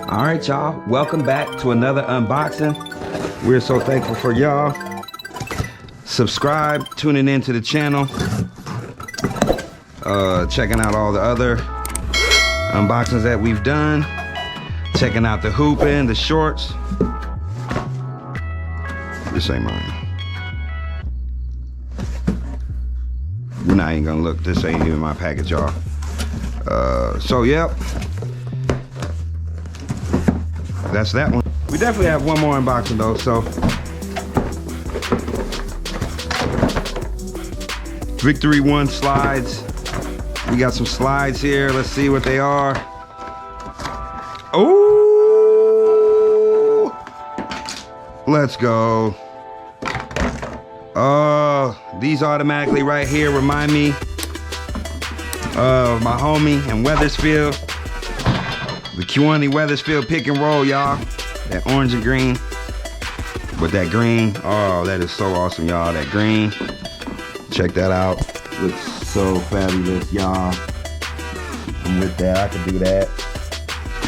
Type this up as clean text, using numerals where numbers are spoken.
All right, y'all. Welcome back to another unboxing. We're so thankful for y'all. Subscribe, tuning into the channel, checking out all the other unboxings that we've done, checking out the hooping, the shorts. This ain't mine. You're not even gonna look. This ain't even my package, y'all. So yep, that's that one. We definitely have one more unboxing though. So Victori One Slides. We got some slides here. Let's see what they are. Oh, let's go. These automatically right here remind me of my homie in Weathersfield. The Q1 Weathersfield pick and roll, y'all. That orange and green with that green. Oh, that is so awesome, y'all. That green. Check that out. Looks so fabulous, y'all. I'm with that. I can do that.